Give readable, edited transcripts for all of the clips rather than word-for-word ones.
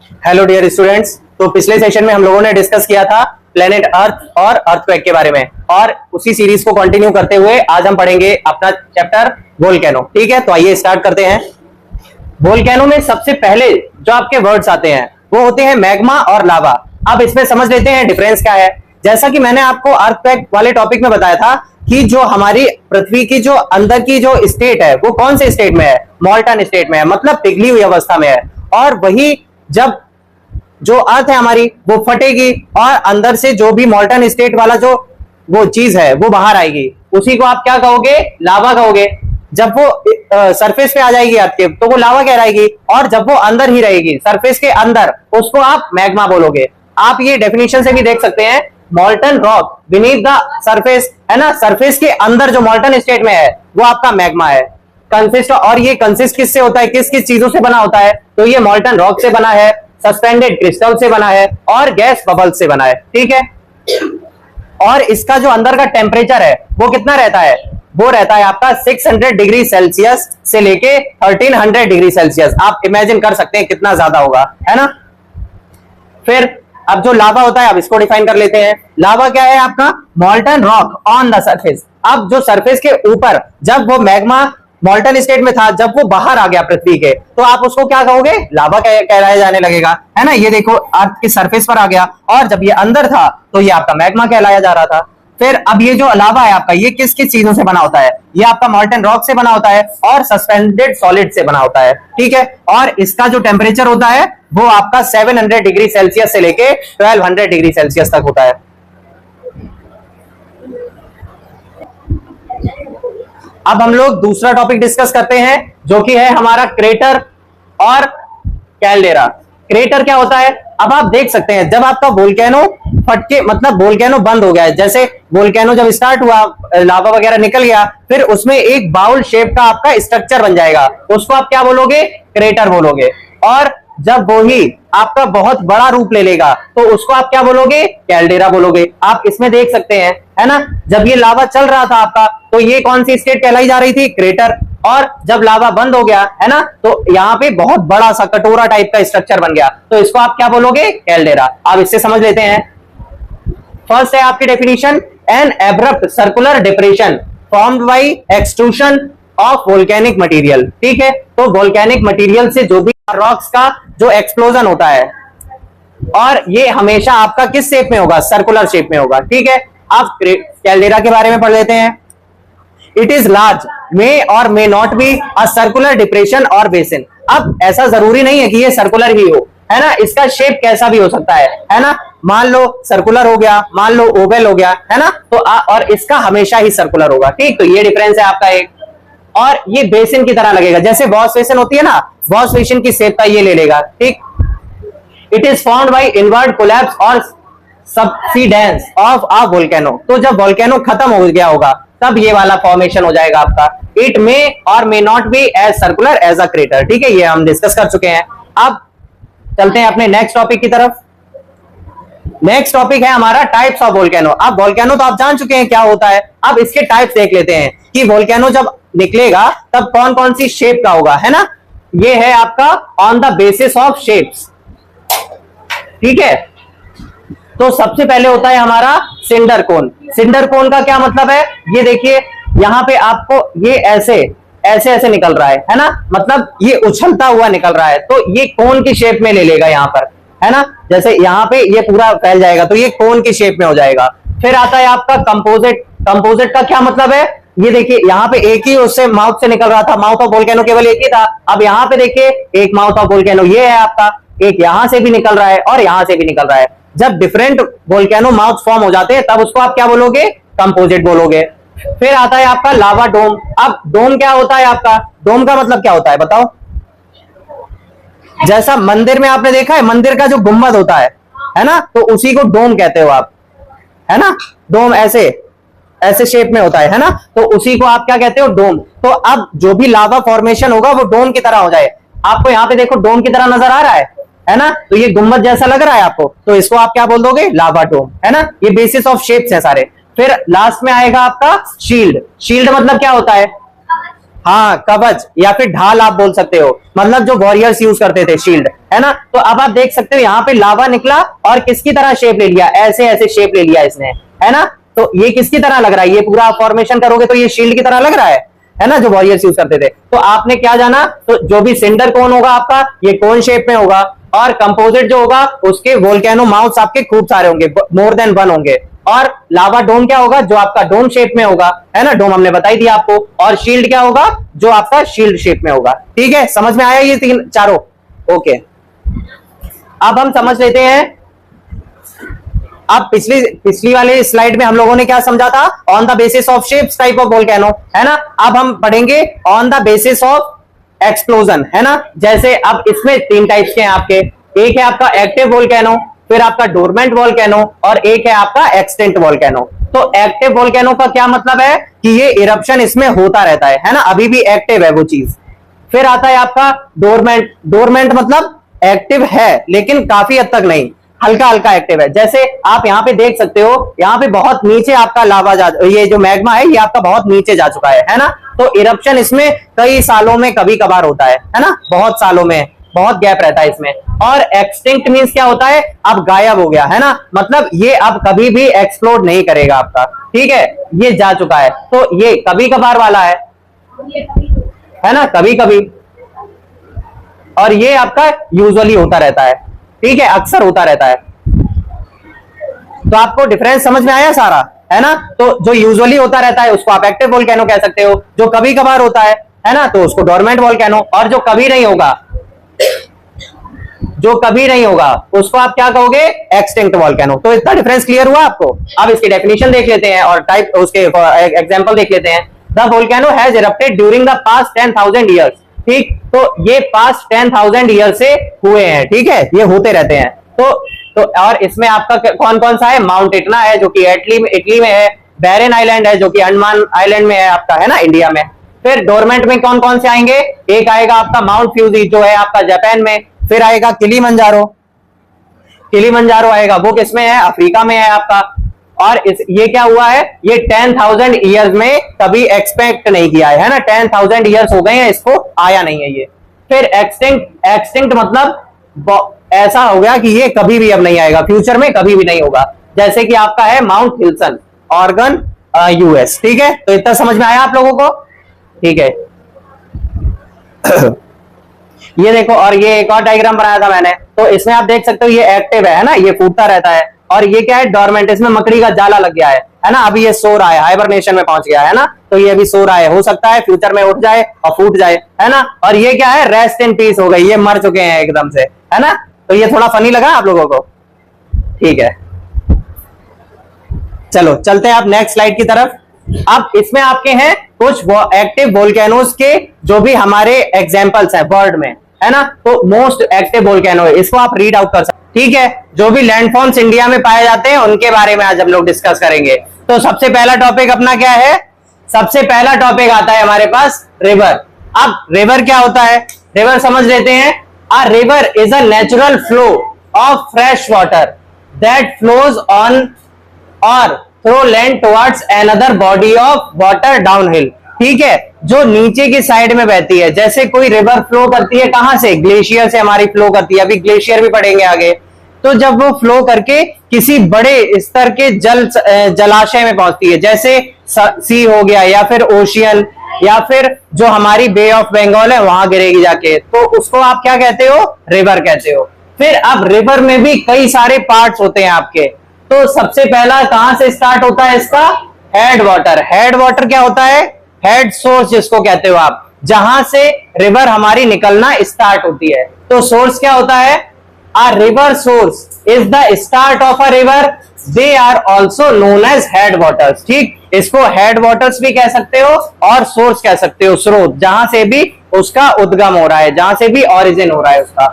Hello dear students. तो पिछले session में हम लोगों ने डिस्कस किया था प्लेनेट अर्थ और अर्थक्वेक के बारे में, और उसी सीरीज को कंटिन्यू करते हुए आज हम पढ़ेंगे अपना चैप्टर वोल्केनो। ठीक है, तो आइए स्टार्ट करते हैं। वोल्केनो में सबसे पहले जो आपके वर्ड्स आते हैं वो होते हैं मैग्मा और लावा। अब इसमें समझ लेते हैं डिफरेंस क्या है। जैसा कि मैंने आपको अर्थक्वेक वाले टॉपिक में बताया था कि जो हमारी पृथ्वी की जो अंदर की जो स्टेट है वो कौन से स्टेट में है, मॉल्टन स्टेट में है, मतलब पिघली हुई अवस्था में है। और वही जब जो अर्थ है हमारी वो फटेगी और अंदर से जो भी मॉल्टन स्टेट वाला जो वो चीज है वो बाहर आएगी, उसी को आप क्या कहोगे, लावा कहोगे। जब वो सरफेस पे आ जाएगी आपके तो वो लावा कहलाएगी, और जब वो अंदर ही रहेगी सरफेस के अंदर उसको आप मैग्मा बोलोगे। आप ये डेफिनेशन से भी देख सकते हैं, मॉल्टन रॉक बीनीथ द सरफेस है ना, सरफेस के अंदर जो मॉल्टन स्टेट में है वो आपका मैग्मा है। कंसिस्ट, और ये कंसिस्ट किससे होता है, किस किस चीजों से बना होता है, तो ये मॉल्टन रॉक से बना है, सस्पेंडेड क्रिस्टल से बना है और गैस बबल से बना है। ठीक है, और इसका जो अंदर का टेम्परेचर है वो कितना रहता है, वो रहता है आपका 600 डिग्री सेल्सियस से लेके 1300 डिग्री सेल्सियस। आप इमेजिन कर सकते हैं कितना ज्यादा होगा, है ना। फिर अब जो लावा होता है, अब इसको डिफाइन कर लेते हैं। लावा क्या है आपका, मॉल्टन रॉक ऑन द सरफेस। अब जो सरफेस के ऊपर जब वो मैग्मा मॉल्टन स्टेट में था, जब वो बाहर आ गया पृथ्वी के, तो आप उसको क्या कहोगे, लावा कहलाया जाने लगेगा, है ना। ये देखो अर्थ की सरफेस पर आ गया, और जब ये अंदर था तो ये आपका मैग्मा कहलाया जा रहा था। फिर अब ये जो लावा है आपका, ये किस किस चीजों से बना होता है, ये आपका मॉल्टन रॉक से बना होता है और सस्पेंडेड सॉलिड से बना होता है। ठीक है, और इसका जो टेम्परेचर होता है वो आपका 700 डिग्री सेल्सियस से लेके 1200 डिग्री सेल्सियस तक होता है। अब हम लोग दूसरा टॉपिक डिस्कस करते हैं जो कि है हमारा क्रेटर और कैल्डेरा। क्रेटर क्या होता है, अब आप देख सकते हैं जब आपका वोल्केनो फटके, मतलब वोल्केनो बंद हो गया है, जैसे वोल्केनो जब स्टार्ट हुआ, लावा वगैरह निकल गया, फिर उसमें एक बाउल शेप का आपका स्ट्रक्चर बन जाएगा, उसको आप क्या बोलोगे, क्रेटर बोलोगे। और जब वो ही आपका बहुत बड़ा रूप ले लेगा तो उसको आप क्या बोलोगे, कैल्डेरा बोलोगे। आप इसमें देख सकते हैं, है ना, जब ये लावा चल रहा था आपका तो ये कौन सी स्टेट कहलाई जा रही थी, क्रेटर। और जब लावा बंद हो गया, है ना, तो यहाँ पे बहुत बड़ा सा कटोरा टाइप का स्ट्रक्चर बन गया, तो इसको आप क्या बोलोगे, कैल्डेरा। आप इससे समझ लेते हैं। फर्स्ट है आपकी definition, an abrupt circular depression formed by extrusion of volcanic material. ठीक है, तो वोल्केनिक मटेरियल से जो भी रॉक्स का जो एक्सप्लोजन होता है, और ये हमेशा आपका किस शेप में होगा, सर्कुलर शेप में होगा। ठीक है, आप कैल्डेरा के बारे में पढ़ लेते हैं। इट इज लार्ज, मे और may not be a circular depression और बेसिन। अब ऐसा जरूरी नहीं है कि ये सर्कुलर ही हो, है ना, इसका शेप कैसा भी हो सकता है ना। मान लो सर्कुलर हो गया, मान लो ओवल हो गया, है ना, तो और इसका हमेशा ही सर्कुलर होगा। ठीक, तो ये डिफरेंस है आपका एक। और ये बेसिन की तरह लगेगा, जैसे वॉश बेसिन होती है ना, वॉश बेसिन की शेप का ये ले लेगा। ठीक, it is formed by invert collapse और सबसिडेंस ऑफ अ वोल्केनो। तो जब वोल्केनो खत्म हो गया होगा तब ये वाला फॉर्मेशन हो जाएगा आपका। इट मे और may not be as circular as a crater. ठीक है, ये हम डिस्कस कर चुके हैं। अब चलते हैं अपने नेक्स्ट टॉपिक की तरफ। नेक्स्ट टॉपिक है हमारा टाइप्स ऑफ वोल्केनो। अब वोल्केनो तो आप जान चुके हैं क्या होता है, अब इसके टाइप्स देख लेते हैं कि वोल्केनो जब निकलेगा तब कौन कौन सी शेप का होगा, है ना। ये है आपका on the basis of shapes. ठीक है, तो सबसे पहले होता है हमारा सिंडर कोन। सिंडर कोन का क्या मतलब है, ये देखिए यहां पे आपको ये ऐसे ऐसे ऐसे निकल रहा है ना, मतलब ये उछलता हुआ निकल रहा है, तो ये कोन की शेप में ले लेगा यहां पर, है ना। जैसे यहां पे ये पूरा फैल जाएगा तो ये कोन की शेप में हो जाएगा। फिर आता है आपका कंपोजिट। कंपोजिट का क्या मतलब है, ये देखिए यहाँ पे एक ही उससे माउथ से निकल रहा था, माउथ ऑफ वोल्केनो केवल एक ही था, अब यहाँ पे देखिए एक माउथ ऑफ वोल्केनो ये है आपका, एक यहां से भी निकल रहा है और यहां से भी निकल रहा है। जब डिफरेंट वोल्केनो माउथ फॉर्म हो जाते हैं तब उसको आप क्या बोलोगे, कंपोजिट बोलोगे। फिर आता है आपका लावा डोम। अब डोम क्या होता है आपका, डोम का मतलब क्या होता है बताओ। जैसा मंदिर में आपने देखा है, मंदिर का जो गुंबद होता है ना, तो उसी को डोम कहते हो आप, है ना। डोम ऐसे ऐसे शेप में होता है ना, तो उसी को आप क्या कहते हो, डोम। तो अब जो भी लावा फॉर्मेशन होगा वो डोम की तरह हो जाए। आपको यहाँ पे देखो डोम की तरह नजर आ रहा है ना, तो ये गुंबद जैसा लग रहा है आपको, तो इसको आप क्या बोल दोगे, लावा डोम, है ना। ये बेसिस ऑफ शेप्स है सारे। फिर लास्ट में आएगा आपका शील्ड। शील्ड मतलब क्या होता है, हाँ कवच या फिर ढाल आप बोल सकते हो, मतलब जो वॉरियर्स यूज करते थे, शील्ड, है ना। तो अब आप देख सकते हो यहाँ पे लावा निकला और किसकी तरह शेप ले लिया, ऐसे ऐसे शेप ले लिया इसने, है ना। तो ये किसकी तरह लग रहा है, ये पूरा फॉर्मेशन करोगे तो ये शील्ड की तरह लग रहा है ना, जो वॉरियर्स यूज करते थे। तो आपने क्या जाना, तो जो भी सिंडर कोन होगा आपका, ये कोन शेप में होगा, और कंपोजिट जो होगा उसके वोल्केनो माउथ्स आपके खूब सारे होंगे, मोर देन 1 होंगे। और लावा डोम क्या होगा, जो आपका डोम शेप में होगा, है ना, डोम हमने बताई दिया आपको। और शील्ड क्या होगा, जो आपका शील्ड शेप में होगा। ठीक है, समझ में आया ये तीन चारों? ओके, अब हम समझ लेते हैं। अब पिछली वाले स्लाइड में हम लोगों ने क्या समझा था, on the basis of shapes type of volcano, है ना। अब हम पढ़ेंगे on the basis of explosion, है ना। जैसे अब इसमें 3 टाइप्स के हैं आपके, एक है आपका एक्टिव वोल्केनो, फिर आपका डोरमेंट वोल्केनो, और एक है आपका एक्सटिंक्ट वोल्केनो। तो एक्टिव वोल्केनो का क्या मतलब है कि ये इरप्शन इसमें होता रहता है ना, अभी भी एक्टिव है वो चीज। फिर आता है आपका डोरमेंट। डोरमेंट मतलब एक्टिव है लेकिन काफी हद तक नहीं, हल्का हल्का एक्टिव है। जैसे आप यहाँ पे देख सकते हो, यहाँ पे बहुत नीचे आपका लावा ये जो मैग्मा है ये आपका बहुत नीचे जा चुका है ना। तो इरप्शन इसमें कई सालों में कभी कभार होता है ना, बहुत सालों में, बहुत गैप रहता है इसमें। और एक्सटिंक्ट मींस क्या होता है, अब गायब हो गया, है ना, मतलब ये अब कभी भी एक्सप्लोड नहीं करेगा आपका, ठीक है, ये जा चुका है। तो ये कभी कभार वाला है ना, कभी कभी, और ये आपका यूजुअली होता रहता है, ठीक है, अक्सर होता रहता है। तो आपको डिफरेंस समझ में आया सारा, है ना। तो जो यूजुअली होता रहता है उसको आप एक्टिव वोल्केनो कह सकते हो, जो कभी कभार होता है ना, तो उसको डोरमेंट वोल्केनो, और जो कभी नहीं होगा, जो कभी नहीं होगा उसको आप क्या कहोगे, एक्सटिंक्ट वोल्केनो। तो इतना डिफरेंस क्लियर हुआ आपको। अब इसकी डेफिनेशन देख लेते हैं और टाइप उसके एग्जांपल देख लेते हैं। The volcano has erupted during the past 10,000 years, ठीक, तो ये पास्ट 10,000 ईयर से हुए हैं, ठीक है, ये होते रहते हैं। तो और इसमें आपका कौन कौन सा है, माउंट इटना है जो कि इटली में है, बैरन आइलैंड है जो कि अंडमान आइलैंड में है आपका, है ना, इंडिया में। फिर डोरमेंट में कौन कौन से आएंगे, एक आएगा आपका माउंट फ्यूजी जो है आपका जापान में, फिर आएगा किलीमंजारो, किलीमंजारो आएगा, वो किसमें है, अफ्रीका में है आपका। और ये क्या हुआ है, ये 10,000 ईयर्स में कभी एक्सपेक्ट नहीं किया है ना, 10,000 ईयर्स हो गए हैं इसको, आया नहीं है ये। फिर एक्सटिंक्ट मतलब ऐसा हो गया कि ये कभी भी अब नहीं आएगा, फ्यूचर में कभी भी नहीं होगा, जैसे कि आपका है माउंट हिल्सन, ऑर्गन, यूएस, ठीक है। तो इतना समझ में आया आप लोगों को, ठीक है। ये देखो, और ये एक और डायग्राम बनाया था मैंने, तो इसमें आप देख सकते हो ये एक्टिव है ना, ये फूटता रहता है। और ये क्या है, डोरमेंट, इसमें मकड़ी का जाला लग गया है ना, अभी ये सो रहा है, हाइबरनेशन में पहुंच गया है ना, तो ये अभी सो रहा है, हो सकता है फ्यूचर में उठ जाए और फूट जाए, है ना। और ये क्या है, रेस्ट इन पीस हो गई, ये मर चुके हैं एकदम से, है ना। तो ये थोड़ा फनी लगा आप लोगों को, ठीक है। चलो चलते हैं आप नेक्स्ट स्लाइड की तरफ। अब इसमें आपके हैं कुछ एक्टिव वोल्केनोज के जो भी हमारे एग्जांपल्स हैं वर्ल्ड में, है ना। तो मोस्ट एक्टिव वोल्केनो है, इसको आप रीड आउट कर सकते, ठीक है। जो भी लैंडफॉर्म्स इंडिया में पाए जाते हैं उनके बारे में आज हम लोग डिस्कस करेंगे। तो सबसे पहला टॉपिक अपना क्या है, सबसे पहला टॉपिक आता है हमारे पास रिवर। अब रिवर क्या होता है, रिवर समझ लेते हैं। A river is a natural flow of fresh water that flows on और through land towards another body of water downhill, ठीक है, जो नीचे की साइड में बहती है। जैसे कोई रिवर फ्लो करती है कहां से, ग्लेशियर से हमारी फ्लो करती है, अभी ग्लेशियर भी पढ़ेंगे आगे। तो जब वो फ्लो करके किसी बड़े स्तर के जलाशय में पहुंचती है, जैसे सी हो गया या फिर ओशियन या फिर जो हमारी बे ऑफ बंगाल है वहां गिरेगी जाके, तो उसको आप क्या कहते हो, रिवर कहते हो। फिर अब रिवर में भी कई सारे पार्ट्स होते हैं आपके। तो सबसे पहला कहां से स्टार्ट होता है इसका, हेड वाटर। हेड वाटर क्या होता है, हेड सोर्स जिसको कहते हो आप, जहां से रिवर हमारी निकलना स्टार्ट होती है। तो सोर्स क्या होता है, a river source is the start of a river, they are also known as head waters, ठीक। इसको हेड वाटर्स भी कह सकते हो और सोर्स कह सकते हो, स्रोत, जहां से भी उसका उद्गम हो रहा है, जहां से भी ऑरिजिन हो रहा है उसका।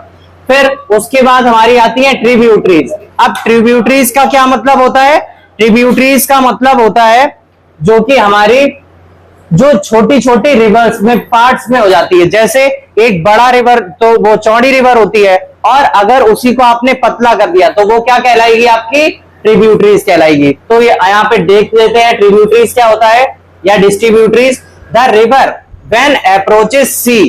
फिर उसके बाद हमारी आती है ट्रिब्यूटरीज। अब ट्रिब्यूटरीज का क्या मतलब होता है, ट्रिब्यूटरीज का मतलब होता है जो कि हमारी जो छोटी छोटी रिवर्स में पार्ट्स में हो जाती है। जैसे एक बड़ा रिवर तो वो चौड़ी रिवर होती है, और अगर उसी को आपने पतला कर दिया तो वो क्या कहलाएगी, आपकी ट्रिब्यूटरीज कहलाएगी। तो ये यहाँ पे देख लेते हैं ट्रिब्यूटरीज क्या होता है या distributaries. The river when approaches sea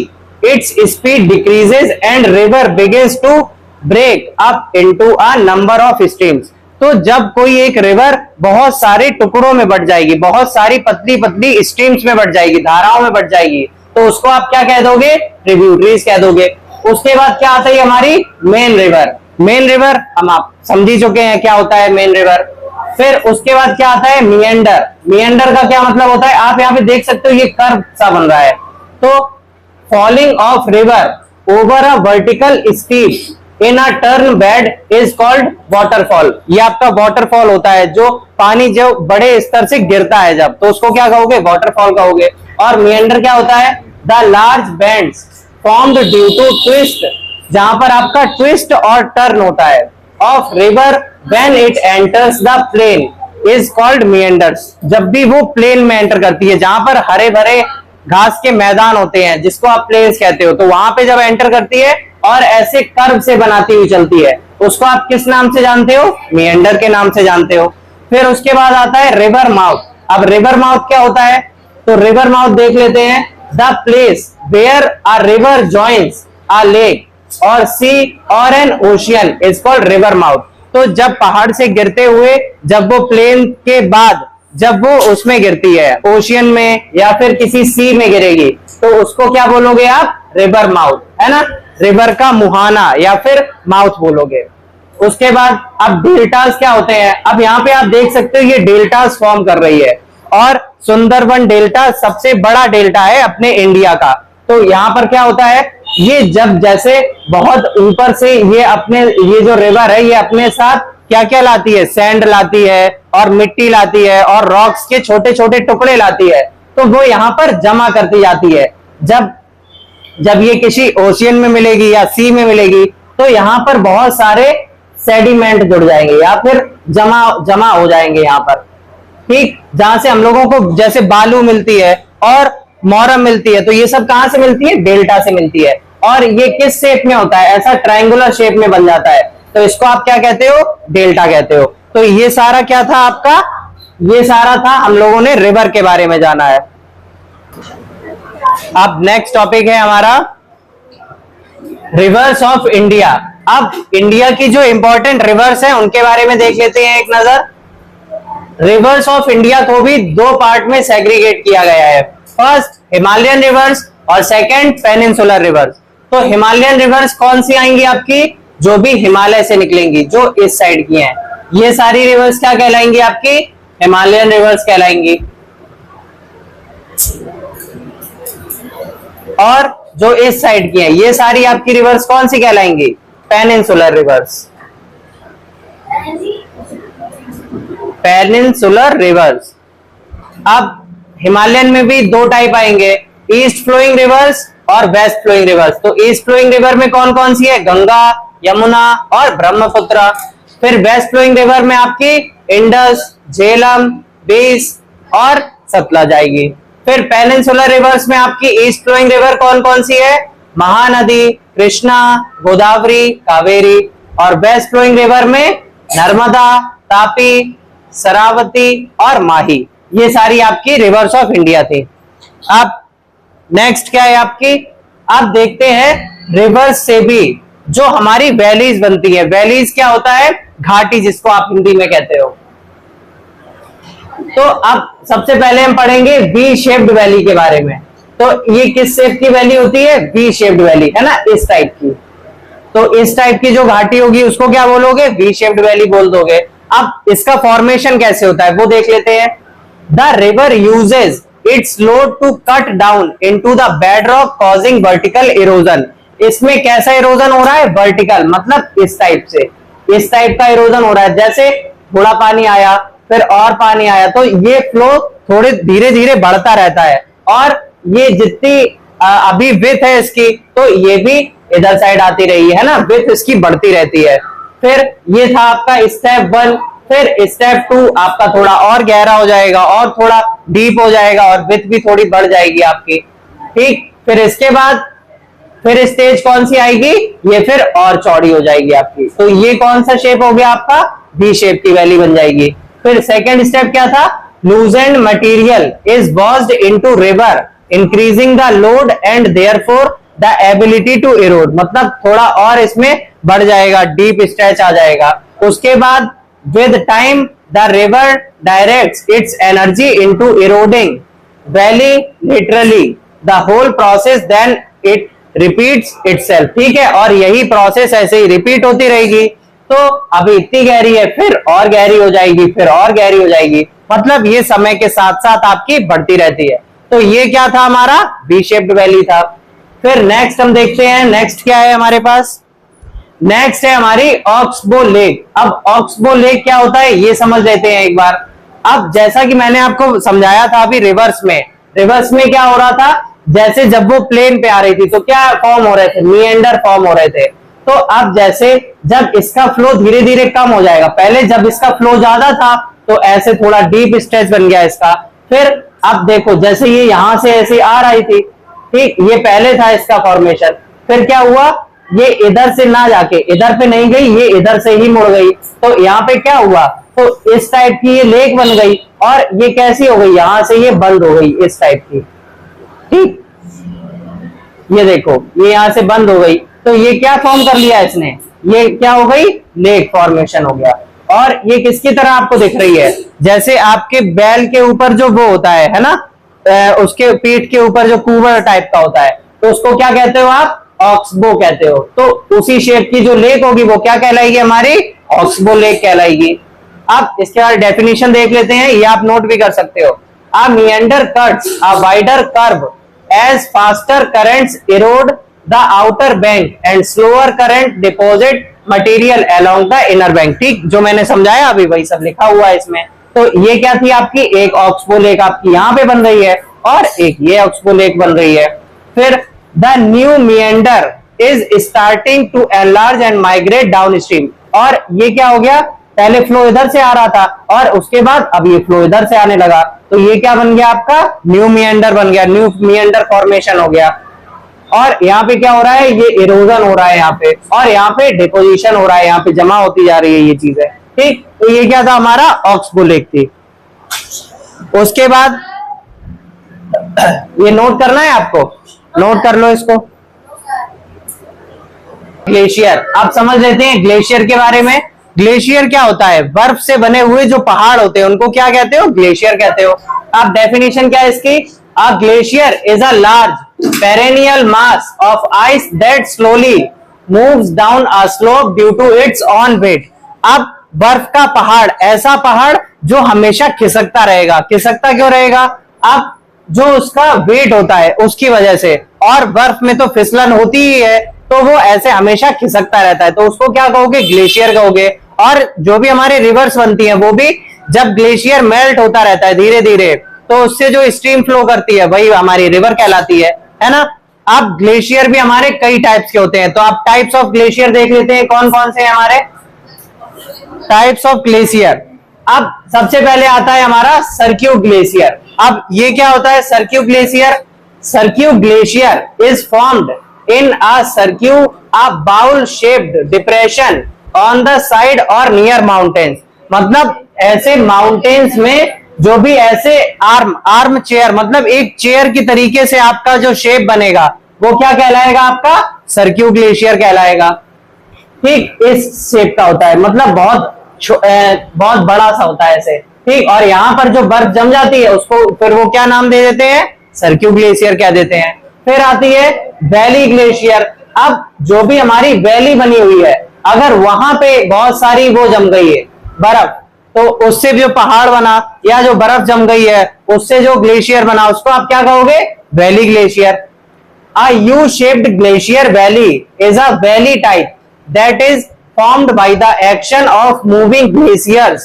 its speed decreases and river begins to break up into a number of streams. तो जब कोई एक रिवर बहुत सारे टुकड़ों में बट जाएगी, बहुत सारी पतली पतली स्ट्रीम्स में बट जाएगी, धाराओं में बट जाएगी, तो उसको आप क्या कह दोगे? ट्रिब्यूटरीज कह दोगे। उसके बाद क्या आता है हमारी मेन रिवर। मेन रिवर हम आप समझ ही चुके हैं क्या होता है मेन रिवर। फिर उसके बाद क्या आता है? मिएंडर। मिएंडर का क्या मतलब होता है? आप यहाँ पे देख सकते हो ये कर्व सा बन रहा है। तो falling of river over a vertical steep in a turn bed is called waterfall. ये आपका वाटरफॉल होता है, जो पानी जो बड़े स्तर से गिरता है जब, तो उसको क्या कहोगे? वाटरफॉल कहोगे। और मिएंडर क्या होता है? The large bends formed due to twist, जहां पर आपका ट्विस्ट और टर्न होता है of river when it enters the plain is called meanders. जब भी वो प्लेन में एंटर करती है, जहां पर हरे भरे घास के मैदान होते हैं जिसको आप प्लेन्स कहते हो, तो वहां पे जब एंटर करती है और ऐसे कर्व से बनाती हुई चलती है, उसको आप किस नाम से जानते हो? मिएंडर के नाम से जानते हो। फिर उसके बाद आता है रिवर माउथ। अब रिवर माउथ क्या होता है? तो रिवर माउथ देख लेते हैं। The place where a river joins a lake और सी और an ocean is called river mouth. तो जब पहाड़ से गिरते हुए, जब वो प्लेन के बाद जब वो उसमें गिरती है, ओशियन में या फिर किसी सी में गिरेगी, तो उसको क्या बोलोगे आप? रिवर माउथ, है ना? रिवर का मुहाना या फिर माउथ बोलोगे। उसके बाद अब डेल्टास क्या होते हैं? अब यहाँ पे आप देख सकते हो ये डेल्टास फॉर्म कर रही है, और सुंदरबन डेल्टा सबसे बड़ा डेल्टा है अपने इंडिया का। तो यहाँ पर क्या होता है? ये जब जैसे बहुत ऊपर से ये जो रिवर है, ये अपने साथ क्या क्या लाती है? सैंड लाती है और मिट्टी लाती है और रॉक्स के छोटे छोटे टुकड़े लाती है, तो वो यहाँ पर जमा करती जाती है। जब ये किसी ओशियन में मिलेगी या सी में मिलेगी, तो यहाँ पर बहुत सारे सेडिमेंट जुड़ जाएंगे या फिर जमा हो जाएंगे यहाँ पर, ठीक। जहां से हम लोगों को जैसे बालू मिलती है और मोरम मिलती है, तो ये सब कहां से मिलती है? डेल्टा से मिलती है। और ये किस शेप में होता है? ऐसा ट्रायंगुलर शेप में बन जाता है, तो इसको आप क्या कहते हो? डेल्टा कहते हो। तो ये सारा क्या था आपका? ये सारा था, हम लोगों ने रिवर के बारे में जाना है। अब नेक्स्ट टॉपिक है हमारा रिवर्स ऑफ इंडिया। अब इंडिया की जो इंपॉर्टेंट रिवर्स है उनके बारे में देख लेते हैं एक नजर। रिवर्स ऑफ इंडिया को भी दो पार्ट में सेग्रीगेट किया गया है। फर्स्ट हिमालयन रिवर्स और सेकंड पेनिनसुलर रिवर्स। तो हिमालयन रिवर्स कौन सी आएंगी आपकी? जो भी हिमालय से निकलेंगी, जो इस साइड की हैं, ये सारी रिवर्स क्या कहलाएंगी आपकी? हिमालयन रिवर्स कहलाएंगी। और जो इस साइड की हैं, ये सारी आपकी रिवर्स कौन सी कहलाएंगी? Peninsular rivers. Peninsular rivers. अब हिमालयन में भी दो टाइप आएंगे, ईस्ट फ्लोइंग रिवर्स और वेस्ट फ्लोइंग रिवर्स। तो ईस्ट फ्लोइंग रिवर में कौन कौन सी है? गंगा, यमुना और ब्रह्मपुत्र। फिर वेस्ट फ्लोइंग रिवर में आपकी इंडस, झेलम, बीस और सतलज आएगी। फिर पेनिनसुलर रिवर्स में आपकी ईस्ट फ्लोइंग रिवर कौन कौन सी है? महानदी, कृष्णा, गोदावरी, कावेरी। और वेस्ट फ्लोइंग रिवर में नर्मदा, तापी, शरावती और माही। ये सारी आपकी रिवर्स ऑफ इंडिया थी। अब नेक्स्ट क्या है आपकी? अब देखते हैं रिवर्स से भी जो हमारी वैलीज बनती है। वैलीज क्या होता है? घाटी, जिसको आप हिंदी में कहते हो। तो अब सबसे पहले हम पढ़ेंगे वी शेप्ड वैली के बारे में। तो ये किस शेप की वैली होती है? वी शेप्ड वैली, है ना, इस टाइप की। तो इस टाइप की जो घाटी होगी उसको क्या बोलोगे? वी शेप्ड वैली बोल दोगे। अब इसका फॉर्मेशन कैसे होता है वो देख लेते हैं। The river uses its load to cut down into the bedrock causing vertical erosion. इसमें कैसा इरोजन हो रहा है? वर्टिकल, मतलब इस टाइप से, इस टाइप का इरोजन हो रहा है। जैसे थोड़ा पानी आया, फिर और पानी आया, तो ये फ्लो थोड़े धीरे धीरे बढ़ता रहता है। और ये जितनी अभी विड्थ है इसकी, तो ये भी इधर साइड आती रही है ना, विड्थ इसकी बढ़ती रहती है। फिर ये था आपका स्टेप 1। फिर स्टेप 2 आपका थोड़ा और गहरा हो जाएगा और थोड़ा डीप हो जाएगा और विड्थ भी थोड़ी बढ़ जाएगी आपकी, ठीक। फिर इसके बाद फिर स्टेज कौन सी आएगी? ये फिर और चौड़ी हो जाएगी आपकी। तो ये कौन सा शेप हो गया आपका? वी शेप की वैली बन जाएगी। फिर सेकंड स्टेप क्या था? Loosened material is washed into river increasing the load and therefore the ability to erode, मतलब थोड़ा और इसमें बढ़ जाएगा, डीप स्ट्रेच आ जाएगा। उसके बाद with time the river directs its energy into eroding valley literally the whole process then it repeats itself. ठीक है, और यही प्रोसेस ऐसे ही रिपीट होती रहेगी। तो अभी इतनी गहरी है, फिर और गहरी हो जाएगी, फिर और गहरी हो जाएगी, मतलब ये समय के साथ साथ आपकी बढ़ती रहती है। तो ये क्या था हमारा वी शेप्ड वैली था। फिर नेक्स्ट हम देखते हैं, नेक्स्ट क्या है हमारे पास, नेक्स्ट है हमारी ऑक्सबो लेक। अब ऑक्सबो लेक क्या होता है ये समझ लेते हैं एक बार। अब जैसा कि मैंने आपको समझाया था अभी रिवर्स में क्या हो रहा था, जैसे जब वो प्लेन पे आ रही थी तो क्या फॉर्म हो रहे थे, मिएंडर फॉर्म हो रहे थे। तो अब जैसे जब इसका फ्लो धीरे धीरे कम हो जाएगा, पहले जब इसका फ्लो ज्यादा था तो ऐसे थोड़ा डीप स्ट्रेच बन गया इसका। फिर अब देखो जैसे ये यहां से ऐसे आ रही थी, ठीक, ये पहले था इसका फॉर्मेशन, फिर क्या हुआ, ये इधर से ना जाके इधर पे नहीं गई, ये इधर से ही मुड़ गई। तो यहाँ पे क्या हुआ, तो इस टाइप की ये लेक बन गई, और ये कैसी हो गई, यहां से ये बंद हो गई इस टाइप की। ठीक, ये देखो ये यहां से बंद हो गई, तो ये क्या फॉर्म कर लिया इसने, ये क्या हो गई, लेक फॉर्मेशन हो गया। और ये किसकी तरह आपको दिख रही है, जैसे आपके बैल के ऊपर जो वो होता है ना, उसके पीठ के ऊपर जो कूबर टाइप का होता है, तो उसको क्या कहते हो आप, ऑक्सबो कहते हो। तो उसी शेप की जो लेक होगी वो क्या कहलाएगी, हमारी ऑक्सबो लेक कहलाएगी। अब इसके बाद डेफिनेशन देख लेते हैं, ये आप नोट भी कर सकते हो। A meander cuts a wider curve as faster currents erode the outer bank and slower current deposit material along the inner bank। ठीक, जो मैंने समझाया अभी वही सब लिखा हुआ है इसमें। तो ये क्या थी आपकी, एक ऑक्सबो लेक आपकी यहाँ पे बन रही है, और एक ये ऑक्सबो लेक बन रही है। फिर the new meander is starting to enlarge and migrate downstream, और ये क्या हो गया, पहले फ्लो इधर से आ रहा था और उसके बाद अब ये फ्लो इधर से आने लगा, तो ये क्या बन गया आपका, न्यू मिएंडर बन गया, न्यू मिएंडर फॉर्मेशन हो गया। और यहाँ पे क्या हो रहा है, ये इरोजन हो रहा है यहाँ पे, और यहाँ पे डिपोजिशन हो रहा है, यहाँ पे जमा होती जा रही है ये चीजें। ठीक, तो ये क्या था हमारा ऑक्सबो लेक थी। उसके बाद ये नोट करना है आपको, नोट कर लो इसको, ग्लेशियर। आप समझ लेते हैं ग्लेशियर के बारे में। ग्लेशियर क्या होता है, बर्फ से बने हुए जो पहाड़ होते हैं उनको क्या कहते हो, ग्लेशियर कहते हो। आप डेफिनेशन क्या है इसकी, a glacier is a large perennial mass of ice that slowly moves down a slope due to its own weight. अब बर्फ का पहाड़, ऐसा पहाड़ जो हमेशा खिसकता रहेगा, खिसकता क्यों रहेगा, अब जो उसका वेट होता है उसकी वजह से, और बर्फ में तो फिसलन होती ही है, तो वो ऐसे हमेशा खिसकता रहता है, तो उसको क्या कहोगे, ग्लेशियर कहोगे। और जो भी हमारे रिवर्स बनती हैं वो भी जब ग्लेशियर मेल्ट होता रहता है धीरे धीरे, तो उससे जो स्ट्रीम फ्लो करती है वही हमारी रिवर कहलाती है ना। अब ग्लेशियर भी हमारे कई टाइप्स के होते हैं, तो आप टाइप्स ऑफ ग्लेशियर देख लेते हैं कौन कौन से हैं हमारे टाइप्स ऑफ ग्लेशियर। अब सबसे पहले आता है हमारा सर्क्यू ग्लेशियर। अब ये क्या होता है सर्क्यू glacier, सर्क्यू glacier is formed in a cirque, a bowl shaped depression on the side or near mountains। मतलब ऐसे माउंटेन्स में जो भी ऐसे आर्म चेयर, मतलब एक चेयर की तरीके से आपका जो शेप बनेगा वो क्या कहलाएगा, आपका सर्क्यू ग्लेशियर कहलाएगा। ठीक, इस शेप का होता है, मतलब बहुत बड़ा सा होता है ऐसे। ठीक, और यहाँ पर जो बर्फ जम जाती है उसको फिर वो क्या नाम दे देते हैं, सर्क्यू ग्लेशियर कह देते हैं। फिर आती है वैली ग्लेशियर। अब जो भी हमारी वैली बनी हुई है, अगर वहां पे बहुत सारी वो जम गई है बर्फ, तो उससे जो पहाड़ बना या जो बर्फ जम गई है उससे जो ग्लेशियर बना, उसको आप क्या कहोगे, valley glacier. A U-shaped glacier valley is a valley type that is formed by the action of moving glaciers,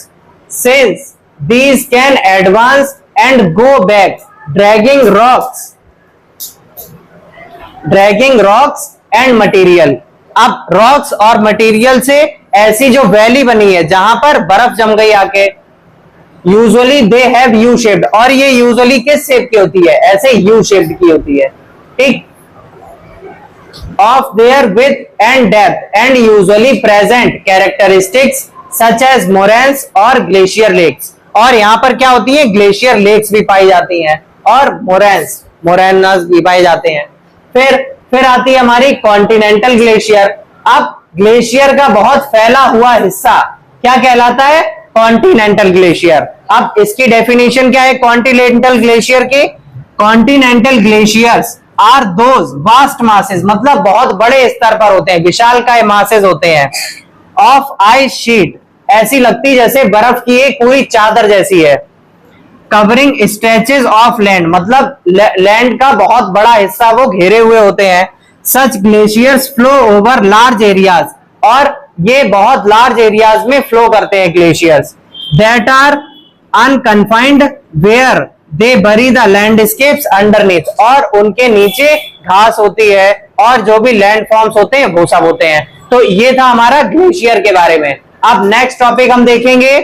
since these can advance and go back, dragging rocks and material। अब rocks और material से ऐसी जो valley बनी है जहां पर बर्फ जम गई आके, usually they have U shaped, और ये यूजुअली किस शेप की होती है, ऐसे यू शेप्ड की होती है। ठीक, of their width and depth and usually present characteristics such as moraines और glacier lakes। और यहाँ पर क्या होती है, ग्लेशियर लेक्स भी पाई जाती हैं और मोरेन्स। मोरेनास भी पाए जाते हैं। फिर आती है हमारी कॉन्टिनेंटल ग्लेशियर। अब ग्लेशियर का बहुत फैला हुआ हिस्सा क्या कहलाता है? Continental glacier. अब इसकी डेफिनेशन क्या है कॉन्टिनेंटल ग्लेशियर की? Continental glaciers are those vast masses, मतलब बहुत बड़े स्तर पर होते हैं, विशालकाय मासेस होते हैं, ऑफ आइस शीट, ऐसी लगती जैसे बर्फ की एक पूरी चादर जैसी है, कवरिंग स्ट्रेचेस ऑफ लैंड, मतलब लैंड का बहुत बड़ा हिस्सा वो घेरे हुए होते हैं। Such glaciers flow over large areas, और ये बहुत लार्ज एरियाज में फ्लो करते हैं glaciers. That are unconfined where they bury the landscapes underneath, और उनके नीचे घास होती है और जो भी लैंड फॉर्म्स होते हैं वो सब होते हैं। तो ये था हमारा ग्लेशियर के बारे में। अब नेक्स्ट टॉपिक हम देखेंगे।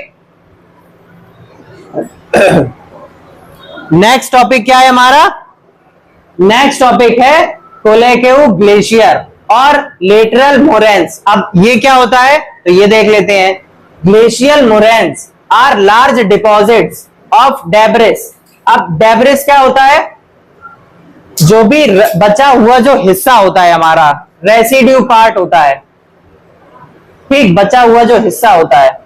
नेक्स्ट टॉपिक क्या है हमारा? नेक्स्ट टॉपिक है कोलेकेव ग्लेशियर और लेटरल मोरेन्स। अब ये क्या होता है तो ये देख लेते हैं। Glacial moraines are large deposits of debris. अब डेब्रिस क्या होता है? जो भी बचा हुआ जो हिस्सा होता है हमारा, रेसिड्यू पार्ट होता है, ठीक, बचा हुआ जो हिस्सा होता है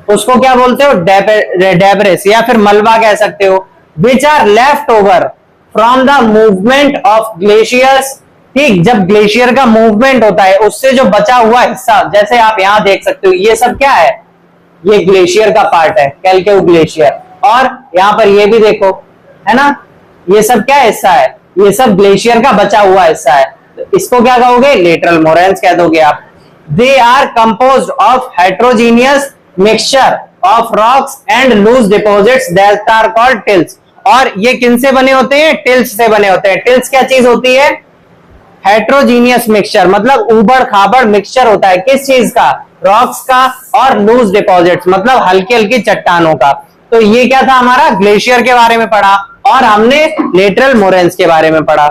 उसको क्या बोलते हो? डेब्रिस, या फिर मलबा कह सकते हो। Which are left over from the movement of glaciers, ठीक, जब ग्लेशियर का मूवमेंट होता है उससे जो बचा हुआ हिस्सा, जैसे आप यहां देख सकते हो, ये सब क्या है? ये ग्लेशियर का पार्ट है, कैलकेव ग्लेशियर। और यहां पर ये भी देखो, है ना, ये सब क्या हिस्सा है? ये सब ग्लेशियर का बचा हुआ हिस्सा है। तो इसको क्या कहोगे? लेटरल मोरेन्स कह दोगे आप। They are composed of heterogeneous mixture of rocks and loose deposits that are called tills. और ये किन से बने होते हैं? टिल्स से बने होते हैं। टिल्स क्या चीज होती है? हेट्रोजीनियस मिक्सचर, मतलब उबड़ खाबड़ मिक्सचर होता है। किस चीज का? रॉक्स का और लूज डिपॉजिट्स, मतलब हल्की हल्की चट्टानों का। तो ये क्या था हमारा? ग्लेशियर के बारे में पढ़ा, और हमने लेटरल मोरेन्स के बारे में पढ़ा।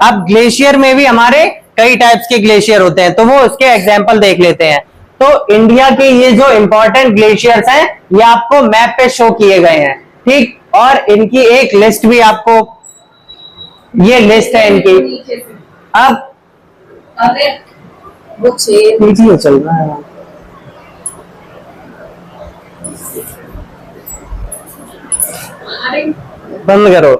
अब ग्लेशियर में भी हमारे कई टाइप्स के ग्लेशियर होते हैं, तो वो उसके एग्जांपल देख लेते हैं। तो इंडिया के ये जो इंपॉर्टेंट ग्लेशियर्स हैं ये आपको मैप पे शो किए गए हैं, ठीक, और इनकी एक लिस्ट भी आपको, ये लिस्ट है इनकी। अब वो चल रहा है, बंद करो।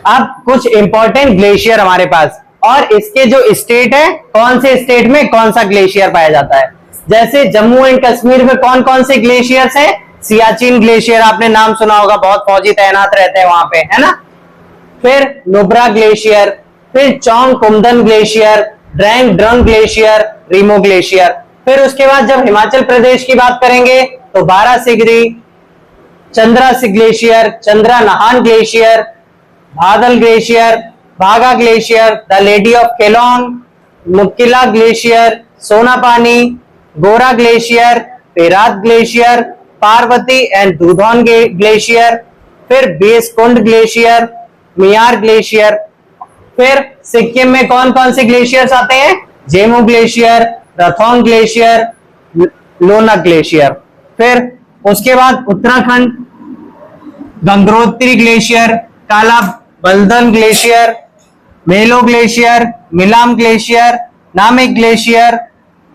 अब कुछ इंपॉर्टेंट ग्लेशियर हमारे पास, और इसके जो स्टेट है, कौन से स्टेट में कौन सा ग्लेशियर पाया जाता है। जैसे जम्मू एंड कश्मीर में कौन कौन से ग्लेशियर्स हैं? सियाचिन ग्लेशियर, आपने नाम सुना होगा, बहुत फौजी तैनात रहते हैं वहां पे, है ना। फिर नुब्रा ग्लेशियर, फिर Chong Kumdan glacier, Drang Drung glacier, Rimo glacier. फिर उसके बाद जब हिमाचल प्रदेश की बात करेंगे तो बारासिगरी, चंद्रा ग्लेशियर, चंद्रा नहान glacier, Badal glacier, Bhaga glacier, the lady of Keylong, Mukkila glacier, Sonapani, Gora glacier, Perath glacier, Parvati and Dudhon glacier, फिर बेसकुंड ग्लेशियर, मियार ग्लेशियर। फिर सिक्किम में कौन कौन से ग्लेशियर्स आते हैं? Zemu glacier, Rathong glacier, Lona glacier. फिर उसके बाद Uttarakhand, Gangotri glacier, Kalabaland glacier, Meola glacier, Milam glacier, Namik glacier,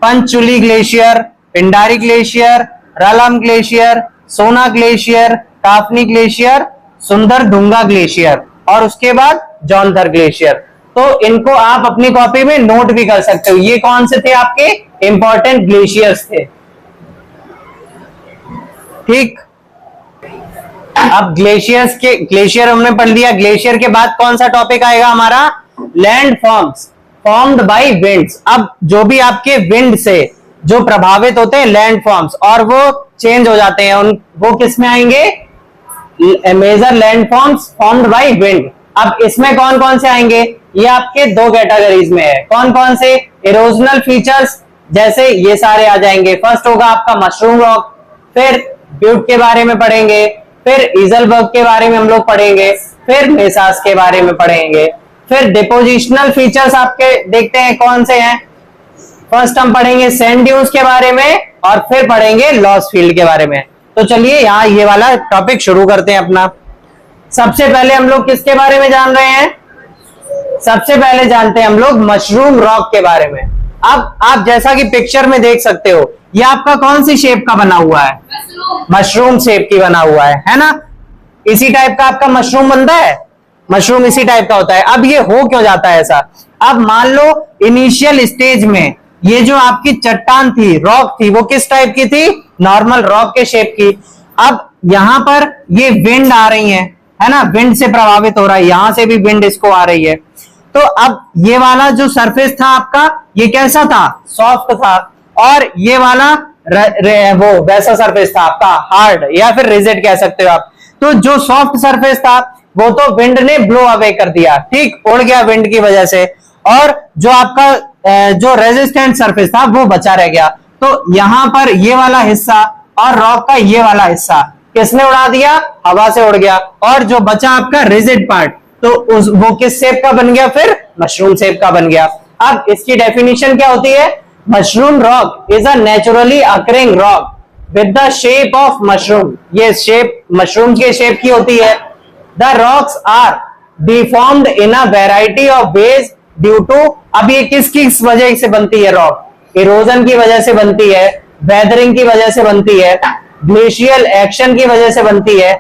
Panchchuli glacier, Pindari glacier, Ralam glacier, Sona glacier, Kafni glacier, Sunderdhunga glacier, और उसके बाद जौनधर ग्लेशियर। तो इनको आप अपनी कॉपी में नोट भी कर सकते हो। ये कौन से थे? आपके इंपॉर्टेंट ग्लेशियर्स थे, ठीक। अब ग्लेशियर हमने पढ़ लिया। ग्लेशियर के बाद कौन सा टॉपिक आएगा हमारा? Land forms formed bye winds. अब जो भी आपके विंड से जो प्रभावित होते हैं लैंड फॉर्म्स, और वो चेंज हो जाते हैं, वो किस में आएंगे? Major landforms formed by wind. अब इसमें कौन कौन से आएंगे? ये आपके दो कैटेगरीज में है। कौन कौन से? इरोजनल फीचर्स, जैसे ये सारे आ जाएंगे। फर्स्ट होगा आपका मशरूम रॉक, फिर ब्यूट के बारे में पढ़ेंगे, फिर ईजलबर्ग के बारे में हम लोग पढ़ेंगे, फिर मेसास के बारे में पढ़ेंगे। फिर डिपोजिशनल फीचर्स आपके देखते हैं कौन से हैं। फर्स्ट हम पढ़ेंगे सैंड ड्यून्स के बारे में, और फिर पढ़ेंगे लॉस फील्ड के बारे में। तो चलिए यहाँ ये वाला टॉपिक शुरू करते हैं अपना। सबसे पहले हम लोग किसके बारे में जान रहे हैं? सबसे पहले जानते हैं हम लोग मशरूम रॉक के बारे में। अब आप जैसा कि पिक्चर में देख सकते हो, ये आपका कौन सी शेप का बना हुआ है? मशरूम शेप की बना हुआ है ना? इसी टाइप का आपका मशरूम बनता है, मशरूम इसी टाइप का होता है। अब ये हो क्यों जाता है ऐसा? अब मान लो इनिशियल स्टेज में ये जो आपकी चट्टान थी, रॉक थी, वो किस टाइप की थी? नॉर्मल रॉक के शेप की। अब यहां पर ये विंड आ रही है ना, विंड से प्रभावित हो रहा है, यहां से भी विंड इसको आ रही है। तो अब ये वाला जो सरफेस था आपका, ये कैसा था? सॉफ्ट था। और ये वाला वो वैसा सरफेस था आपका हार्ड, या फिर रिजिड कह सकते हो आप। तो जो सॉफ्ट सरफेस था वो तो विंड ने ब्लो अवे कर दिया, ठीक, उड़ गया विंड की वजह से। और जो आपका जो रेजिस्टेंट सरफेस था वो बचा रह गया। तो यहां पर ये वाला हिस्सा और रॉक का ये वाला हिस्सा किसने उड़ा दिया? हवा से उड़ गया। और जो बचा आपका रिजिड पार्ट, तो वो किस शेप का बन गया? फिर मशरूम शेप का बन गया। अब इसकी डेफिनेशन क्या होती है? Mushroom rock is a naturally occurring rock with the shape of mushroom. ये शेप मशरूम के शेप की होती है। The rocks are deformed in a variety of ways due to, अब ये किस किस वजह से बनती है रॉक? इरोजन की वजह से बनती है, वेदरिंग की वजह से बनती है, ग्लेशियल एक्शन की वजह से बनती है,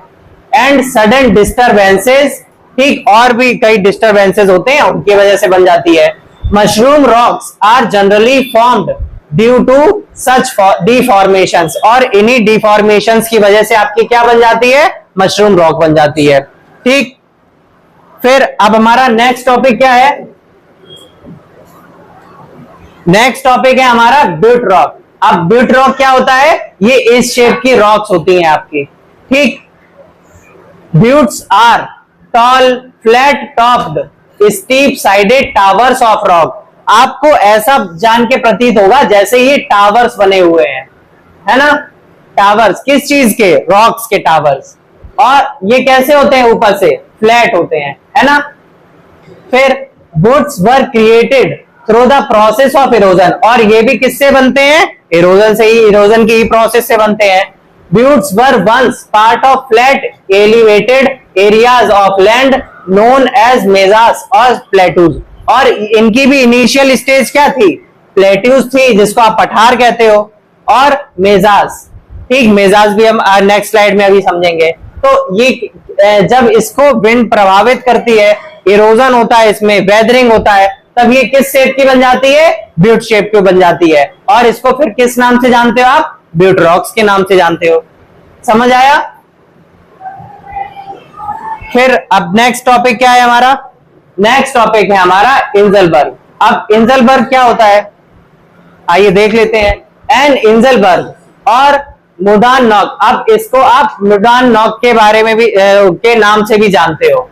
एंड सडन डिस्टर्बेंसेस, ठीक, और भी कई डिस्टर्बेंसेस होते हैं उनकी वजह से बन जाती है। Mushroom rocks are generally formed due to such deformations, और इन्हीं डिफॉर्मेशंस की वजह से आपकी क्या बन जाती है? मशरूम रॉक बन जाती है, ठीक। फिर अब हमारा नेक्स्ट टॉपिक क्या है? नेक्स्ट टॉपिक है हमारा ब्यूट रॉक। अब ब्यूट रॉक क्या होता है? ये इस शेप की रॉक्स होती हैं आपकी, ठीक। Buttes are tall flat topped steep sided towers of rock. आपको ऐसा जान के प्रतीत होगा जैसे ये टावर्स बने हुए हैं, है ना? टावर्स किस चीज के? रॉक्स के टावर्स। और ये कैसे होते हैं? ऊपर से फ्लैट होते हैं, है ना? फिर woods were created through the process of erosion, और ये भी किससे बनते हैं? इरोजन से ही, इरोजन की ही प्रोसेस से बनते हैं। Buttes were once part of flat elevated areas of land known as mesas और प्लेटूज, और इनकी भी इनिशियल स्टेज क्या थी? प्लेट्यूज थी, जिसको आप पठार कहते हो, और मेजाज, ठीक। मेजाज भी हम नेक्स्ट स्लाइड में अभी समझेंगे। तो ये जब इसको विंड प्रभावित करती है, इरोजन होता है, इसमें वेदरिंग होता है, तब ये किस शेप की बन जाती है? ब्यूट शेप की बन जाती है। और इसको फिर किस नाम से जानते हो आप? ब्यूट रॉक्स के नाम से जानते हो। समझ आया? फिर अब नेक्स्ट टॉपिक क्या है हमारा? नेक्स्ट टॉपिक है हमारा इंजलबर्ग। अब इंजलबर्ग क्या होता है? आइए देख लेते हैं। एन इंजलबर्ग और मुडान नॉक, अब इसको आप मुडान नॉक के बारे में भी के नाम से भी जानते हो।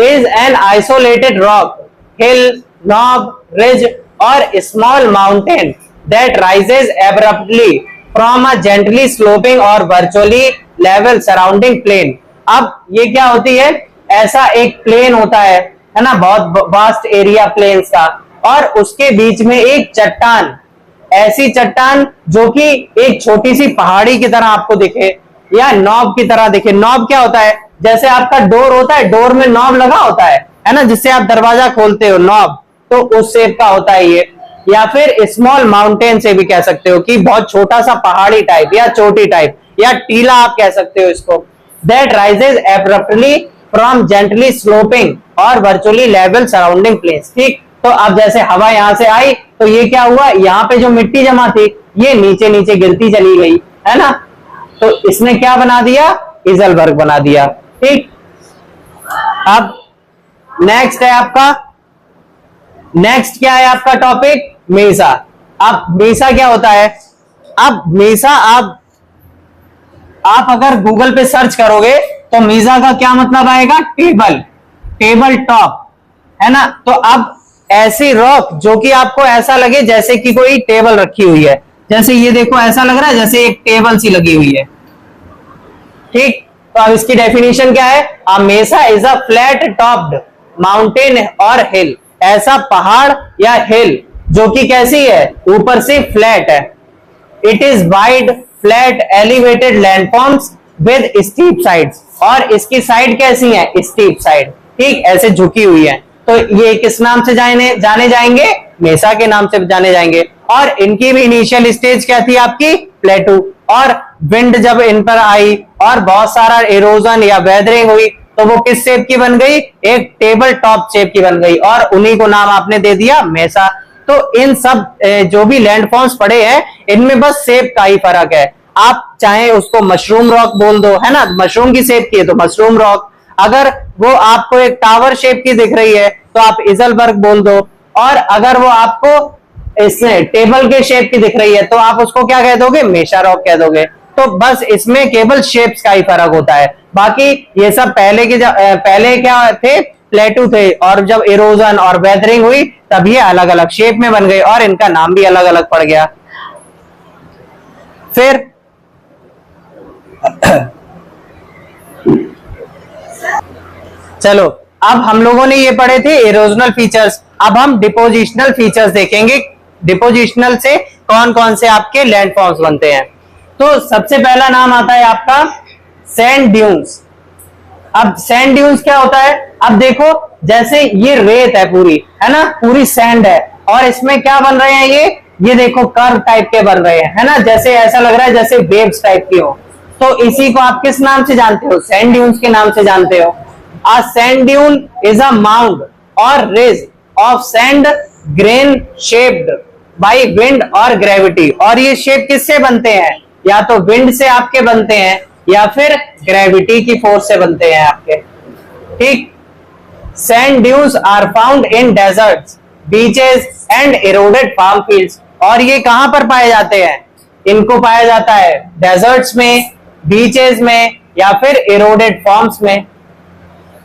Is an isolated rock, hill, knob, ridge or small mountain that rises abruptly from a gently sloping or virtually level surrounding plain। अब ये क्या होती है? ऐसा एक प्लेन होता है ना, बहुत वास्ट एरिया प्लेन्स का, और उसके बीच में एक चट्टान, ऐसी चट्टान जो कि एक छोटी सी पहाड़ी की तरह आपको दिखे या नॉब की तरह दिखे। नॉब क्या होता है? जैसे आपका डोर होता है, डोर में नॉब लगा होता है ना, जिससे आप दरवाजा खोलते हो, नॉब, तो उस शेप का होता है ये। या फिर स्मॉल माउंटेन से भी कह सकते हो कि बहुत छोटा सा पहाड़ी टाइप या चोटी टाइप, या टीला आप कह सकते हो इसको। That rises abruptly from gently sloping और वर्चुअली लेवल सराउंडिंग प्लेस, ठीक। तो अब जैसे हवा यहां से आई तो ये क्या हुआ? यहाँ पे जो मिट्टी जमा थी ये नीचे नीचे गिरती चली गई, है ना? तो इसने क्या बना दिया? इंजलबर्ग बना दिया, ठीक। अब नेक्स्ट है आपका, नेक्स्ट क्या है आपका टॉपिक? मेसा। अब मेसा क्या होता है? अब मेसा आप अगर गूगल पे सर्च करोगे तो मेसा का क्या मतलब आएगा? टेबल, टेबल टॉप, है ना? तो अब ऐसी रॉक जो कि आपको ऐसा लगे जैसे कि कोई टेबल रखी हुई है, जैसे ये देखो ऐसा लग रहा है जैसे एक टेबल सी लगी हुई है, ठीक। तो अब इसकी डेफिनेशन क्या है? A mesa is a flat topped mountain और हिल, ऐसा पहाड़ या हिल जो कि कैसी है? ऊपर से फ्लैट है। It is wide flat elevated landforms with steep sides, और इसकी साइड कैसी है, स्टीप साइड, ठीक, ऐसे झुकी हुई है। तो ये किस नाम से जाने जाएंगे, मेसा के नाम से जाने जाएंगे। और इनकी भी इनिशियल स्टेज क्या थी आपकी, प्लेटू। और विंड जब इन पर आई और बहुत सारा इरोजन या वेदरिंग हुई तो वो किस शेप की बन गई, एक टेबल टॉप शेप की बन गई, और उन्हीं को नाम आपने दे दिया मेसा। तो इन सब जो भी लैंडफॉर्म्स पड़े हैं इनमें बस शेप का ही फर्क है। आप चाहे उसको मशरूम रॉक बोल दो, है ना, मशरूम की शेप की है तो मशरूम रॉक, अगर वो आपको एक टावर शेप की दिख रही है तो आप इजलबर्ग बोल दो, और अगर वो आपको इसमें टेबल के शेप की दिख रही है तो आप उसको क्या कह दोगे, मेसा रॉक कह दोगे। तो बस इसमें केवल शेप्स का ही फर्क होता है, बाकी ये सब पहले क्या थे, प्लेटू थे, और जब इरोजन और वेदरिंग हुई तब ये अलग अलग शेप में बन गए और इनका नाम भी अलग अलग पड़ गया। फिर चलो, अब हम लोगों ने ये पढ़े थे इरोजनल फीचर्स, अब हम डिपोजिशनल फीचर्स देखेंगे। डिपोजिशनल से कौन कौन से आपके लैंडफॉर्म्स बनते हैं। तो सबसे पहला नाम आता है आपका सैंड ड्यून्स। अब सैंड ड्यून्स क्या होता है, अब देखो जैसे ये रेत है पूरी, है ना, पूरी सैंड है, और इसमें क्या बन रहे हैं, ये देखो कर्व टाइप के बन रहे हैं, है ना, जैसे ऐसा लग रहा है जैसे वेव्स टाइप की हो। तो इसी को आप किस नाम से जानते हो, सैंड ड्यून्स के नाम से जानते हो। A sand dune is a mound or ridge of sand grain shaped by wind or gravity। और ये शेप किससे बनते हैं, या तो विंड से आपके बनते हैं या फिर ग्रेविटी की फोर्स से बनते हैं आपके, ठीक। Sand dunes are found in deserts, beaches and eroded farm fields. और ये कहां पर पाए जाते हैं, इनको पाया जाता है डेजर्ट्स में, बीचेस में, या फिर इरोडेड फॉर्म्स में।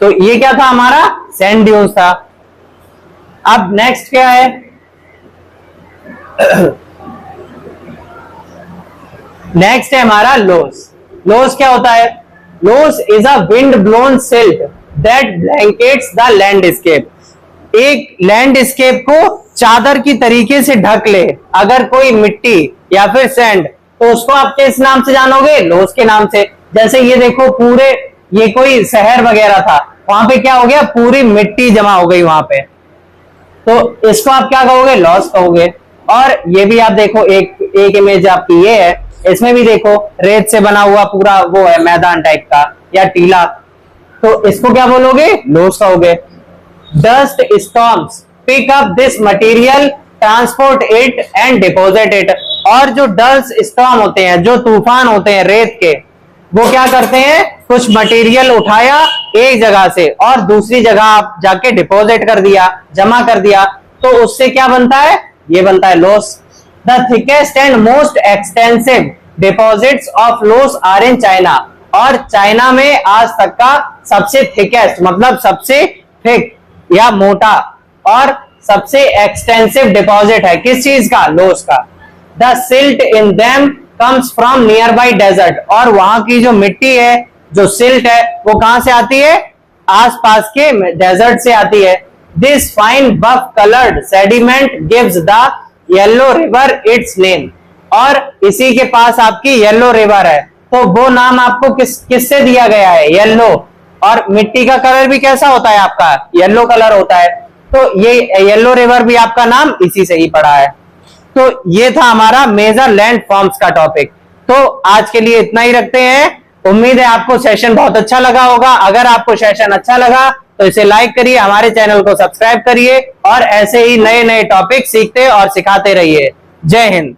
तो ये क्या था हमारा, सैंड ड्यून्स था। अब नेक्स्ट क्या है, नेक्स्ट है हमारा लोस। लोस क्या होता है, loss is a wind blown silt that blankets the landscape. एक लैंडस्केप को चादर की तरीके से ढक ले अगर कोई मिट्टी या फिर सैंड, तो उसको आप किस नाम से जानोगे, लोस के नाम से। जैसे ये देखो पूरे, ये कोई शहर वगैरह था, वहां पे क्या हो गया, पूरी मिट्टी जमा हो गई वहां पे, तो इसको आप क्या कहोगे, लॉस कहोगे। और ये भी आप देखो, एक इमेज आपकी ये है, इसमें भी देखो रेत से बना हुआ पूरा वो है मैदान टाइप का या टीला, तो इसको क्या बोलोगे, लोस कहोगे। Dust storms pick up this material, transport it and deposit it. और जो डस्ट स्टॉर्म होते हैं, जो तूफान होते हैं रेत के, वो क्या करते हैं, कुछ मटेरियल उठाया एक जगह से और दूसरी जगह आप जाके डिपॉजिट कर दिया, जमा कर दिया, तो उससे क्या बनता है, ये बनता है loess. The thickest and most extensive deposits of loess are in China. और चाइना में आज तक का सबसे थिकेस्ट मतलब सबसे थिक या मोटा और सबसे एक्सटेंसिव डिपॉजिट है किस चीज का, लोस का। The silt in them comes from nearby desert. और वहां की जो मिट्टी है, जो सिल्ट है, वो कहां से आती है, आसपास के डेजर्ट से आती है। This fine buff coloured sediment gives the Yellow River its name. और इसी के पास आपकी येलो रिवर है, तो वो नाम आपको किससे दिया गया है, येलो। और मिट्टी का कलर भी कैसा होता है आपका, येलो कलर होता है, तो ये येलो रिवर भी आपका नाम इसी से ही पड़ा है। तो ये था हमारा मेजर लैंड फॉर्म्स का टॉपिक। तो आज के लिए इतना ही रखते हैं। उम्मीद है आपको सेशन बहुत अच्छा लगा होगा। अगर आपको सेशन अच्छा लगा तो इसे लाइक करिए, हमारे चैनल को सब्सक्राइब करिए और ऐसे ही नए नए टॉपिक सीखते और सिखाते रहिए। जय हिंद।